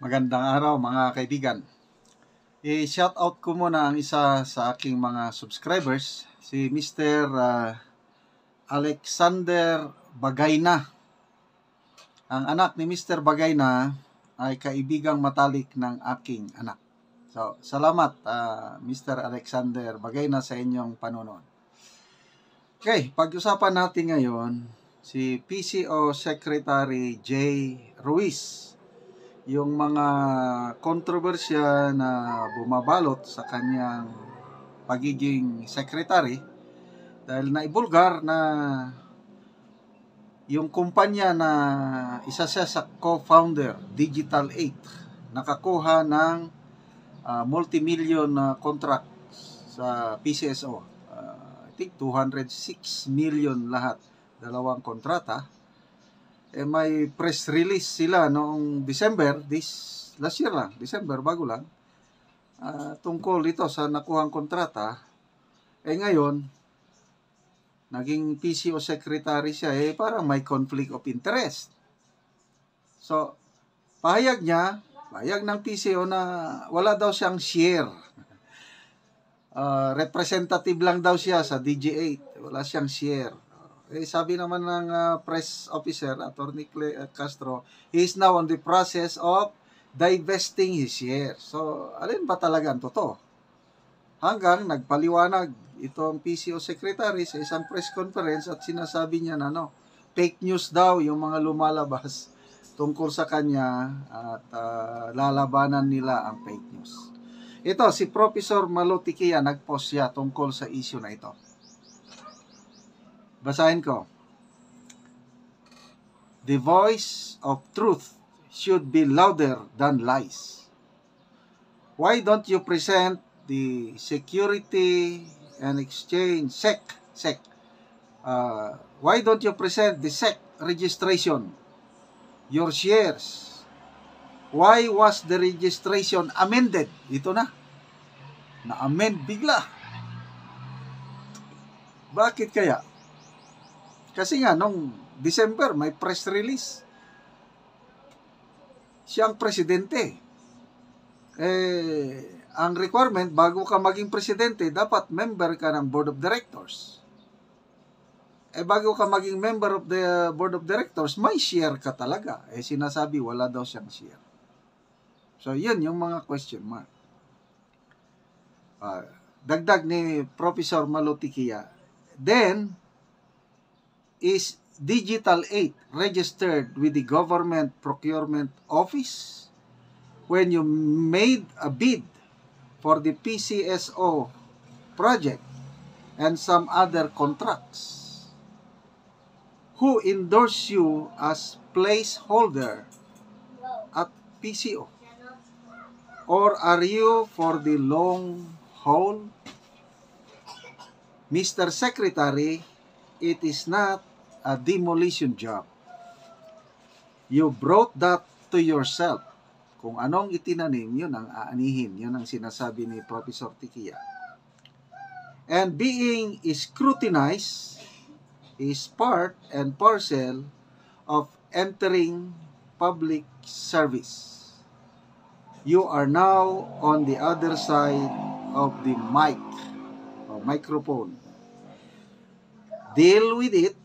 Magandang araw mga kaibigan. I-shout out ko muna ang isa sa aking mga subscribers, si Mr. Alexander Bagayna. Ang anak ni Mr. Bagayna ay kaibigang matalik ng aking anak. So, salamat Mr. Alexander Bagayna sa inyong panonood. Okay, pag-usapan natin ngayon si PCO Secretary J. Ruiz. Yung mga kontrobersya na bumabalot sa kanyang pagiging secretary dahil naibulgar na yung kumpanya na isa siya sa co-founder, Digital 8, nakakuha ng multi-million contract sa PCSO. I think 206 million lahat, dalawang kontrata. May press release sila noong December, last year lang, December, bago lang, tungkol dito sa nakuhang kontrata. Ngayon, naging PCO secretary siya, parang may conflict of interest. So, pahayag ng PCO na wala daw siyang share. Representative lang daw siya sa DG8, wala siyang share. Sabi naman ng press officer, Attorney Castro, he is now on the process of divesting his shares. So, alin ba talaga ang totoo? Hanggang nagpaliwanag itong PCO secretary sa isang press conference at sinasabi niya na fake news daw yung mga lumalabas tungkol sa kanya at lalabanan nila ang fake news. Ito, si Professor Malotikia, nag-post siya tungkol sa issue na ito. Basahin ko. The voice of truth should be louder than lies. Why don't you present the Security and Exchange SEC? Why don't you present the SEC registration? Your shares. Why was the registration amended? Ito na. Na-amend bigla. Bakit kaya? Kasi nga, nung December, may press release. Siyang presidente. Ang requirement, bago ka maging presidente, dapat member ka ng board of directors. Bago ka maging member of the board of directors, may share ka talaga. Sinasabi, wala daw siyang share. So, yun yung mga question mark. Dagdag ni Professor Malotikia. Then, is Digital 8 registered with the Government Procurement Office? When you made a bid for the PCSO project and some other contracts, who endorsed you as placeholder at PCO? Or are you for the long haul? Mr. Secretary, it is not a demolition job. You brought that to yourself. Kung anong itinanim, yun ang aanihin. Yun ang sinasabi ni Professor Tikia. And being scrutinized is part and parcel of entering public service. You are now on the other side of the mic or microphone. Deal with it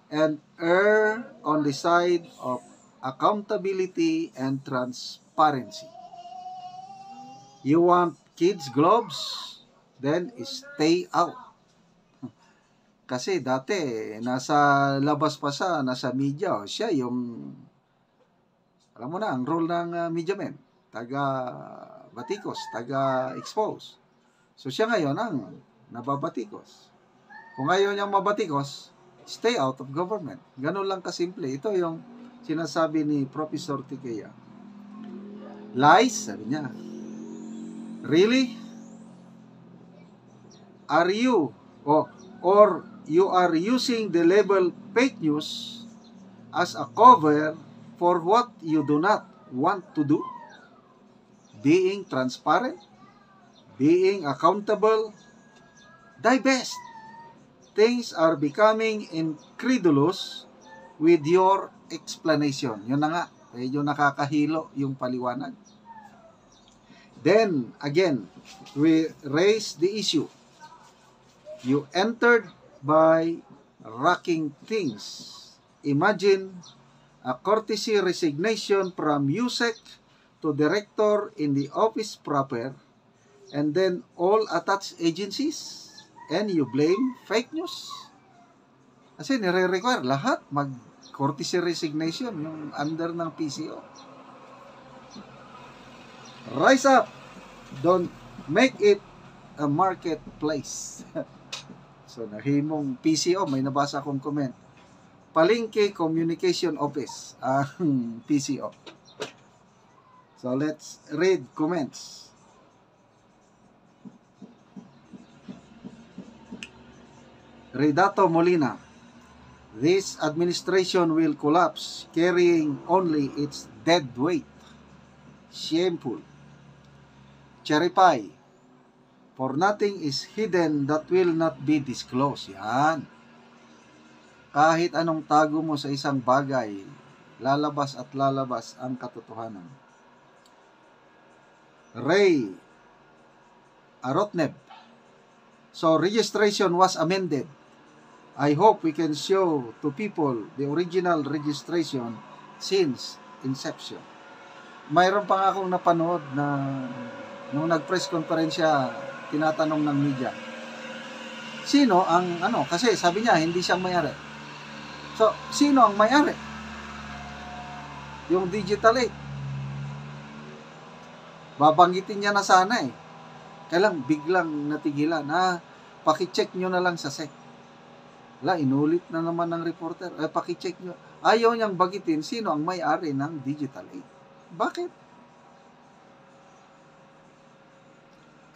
and err on the side of accountability and transparency. You want kids' gloves? Then stay out. Kasi dati, nasa labas pa siya, nasa media, siya yung, alam mo na, ang role ng media man, taga-batikos, taga-expose. So siya ngayon ang nababatikos. Kung ayaw niyang mabatikos, stay out of government. Ganun lang kasimple. Ito yung sinasabi ni Professor Tikia. Lies, sabi niya. Really? Are you, or you are using the label fake news as a cover for what you do not want to do? Being transparent? Being accountable? Divest. Things are becoming incredulous with your explanation. Yun na nga. Medyo nakakahilo yung paliwanag. Then, again, we raise the issue. You entered by racking things. Imagine a courtesy resignation from USEC to director in the office proper, and then all attached agencies, and you blame fake news. Kasi nire-require lahat mag-courtesy resignation yung under ng PCO. Rise up. Don't make it a marketplace. So, nahimong PCO, may nabasa akong comment. Palengke Communication Office ang PCO. So, let's read comments. Redato Molina. This administration will collapse, carrying only its dead weight. Shameful. Cherry Pie. For nothing is hidden that will not be disclosed. Yan. Kahit anong tago mo sa isang bagay, lalabas at lalabas ang katotohanan. Ray Arotneb. So, registration was amended. I hope we can show to people the original registration since inception. Mayroon pa nga akong napanood na nung nag-press konferensya, tinatanong ng media, sino ang kasi sabi niya hindi siyang may-ari. So, sino ang may-ari? Yung Digital 8. Babanggitin niya na sana eh. Kailang biglang natigilan na paki-check nyo na lang sa SEC. Inulit na naman ng reporter. Paki-check nyo. Ayaw niyang bagitin sino ang may-ari ng Digital 8. Bakit?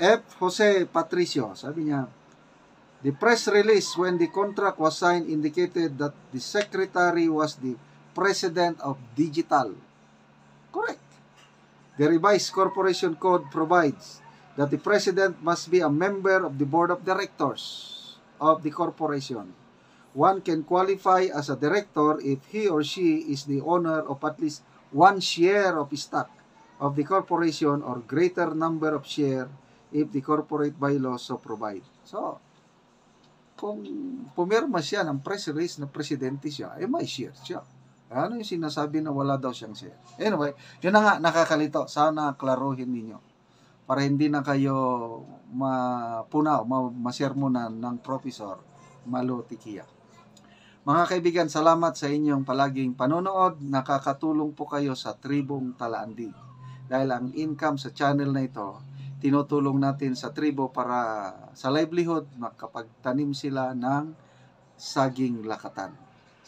F. Jose Patricio, sabi niya, the press release when the contract was signed indicated that the secretary was the president of Digital. Correct. The revised corporation code provides that the president must be a member of the board of directors of the corporation. One can qualify as a director if he or she is the owner of at least one share of stock of the corporation or greater number of share if the corporate bylaws so provide. So, kung pumirma siya ng press release na presidente siya, may share siya. Ano yung sinasabi na wala daw siyang share? Anyway, yun na nga, nakakalito. Sana klaruhin ninyo. Para hindi na kayo mapunaw, masermonan ng Professor Malo Tikia. Mga kaibigan, salamat sa inyong palaging panonood. Nakakatulong po kayo sa Tribong Talaandig. Dahil ang income sa channel na ito, tinutulong natin sa tribo para sa livelihood, makapagtanim sila ng saging lakatan.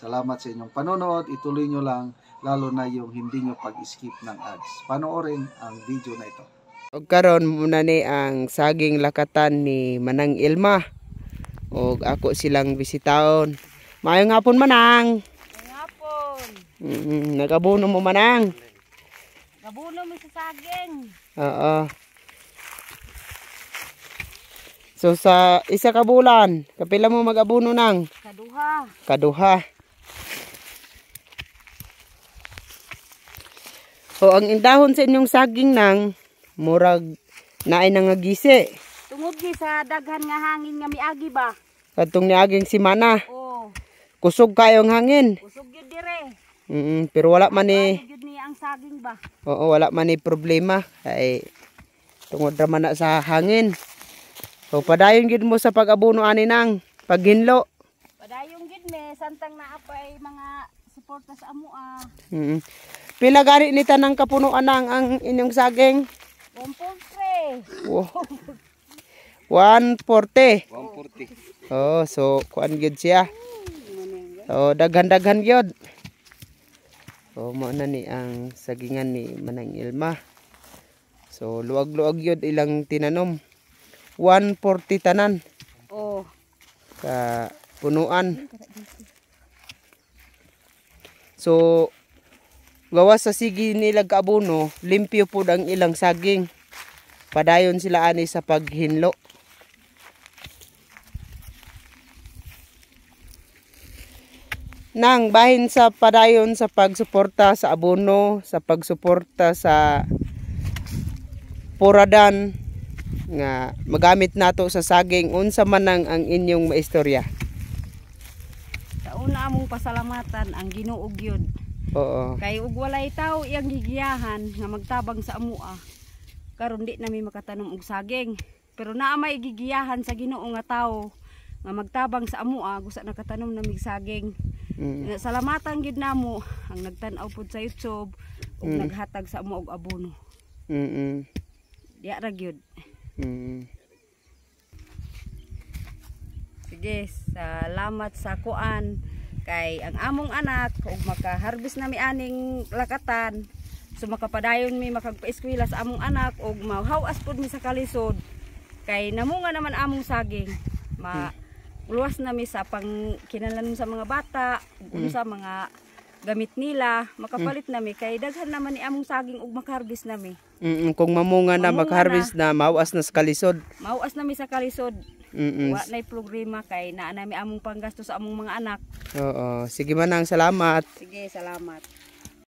Salamat sa inyong panonood. Ituloy nyo lang, lalo na yung hindi nyo pag-skip ng ads. Panoorin ang video na ito. Og karon muna ni ang saging lakatan ni Manang Ilma. Og ako silang bisitaon. Maayong hapon Manang. Maayong hapon. Nagabuno mo Manang. Gabuno mo sa saging. Oo. So sa isa ka bulan, kapila mo magabuno nang? Kaduha. Kaduha. O ang indahon sa inyong saging nang murag naay nangagisi. Tungod ni sa daghan nga hangin nga miagi ba? Katong niaging simana. Oo. Kusog kayong hangin. Usog yun dire. Pero wala man ni Yun ni ang saging ba? oo, wala man ni problema ay tungod ra man na sa hangin. So padayon gid mo sa pag-abono ani nang paghinlo. Padayong gid me santang naapay mga suporta sa amo Pila gani ni tanang kapunuan nang ang inyong saging? 1.3. Wow. 140. 140. Oh, so kuan gyud siya. So daghan-daghan gyud. So mo na ni ang sagingan ni Manang Ilma. So luag-luag gyud ilang tinanom. 140 tanan Oh. sa punuan. So gawas sa sige nila kaabono, limpyo pud ang ilang saging. Padayon sila ani sa paghinlo. Nang bahin sa padayon sa pagsuporta sa abono, sa pagsuporta sa puradan nga magamit nato sa saging, unsa man ang inyong maistorya? Sa una among pasalamatan ang Ginoo gyud. Oo. Kay ug walay tawo iyang gigiyahan nga magtabang sa amua. Karon di nami makatanom og saging. Pero naa may gigiyahan sa Ginoo nga tawo nga magtabang sa amua gusa nakatanom na mig saging. Salamatan gyud namo ang nagtan-aw pud sa YouTube ug naghatag sa amo og abono. Diya ra gyud. Sige, salamat sa kuan kay ang among anak ug maka-harvest nami aning lakatan. So makapadayon mi makagpa-eskwela sa among anak ug mahawas pud mi sa kalisod kay namunga naman among saging. Luwas nami sa pangkinalan sa mga bata ug sa mga gamit nila, makapalit nami kay daghan naman ni among saging ug maka-harvest nami. Kung mamunga na maka-harvest na mawas na sa kalisod. Mawas nami sa kalisod. Wa nay problema kay naa nami among panggasto sa among mga anak. Oo, sige manang, salamat. Sige, salamat.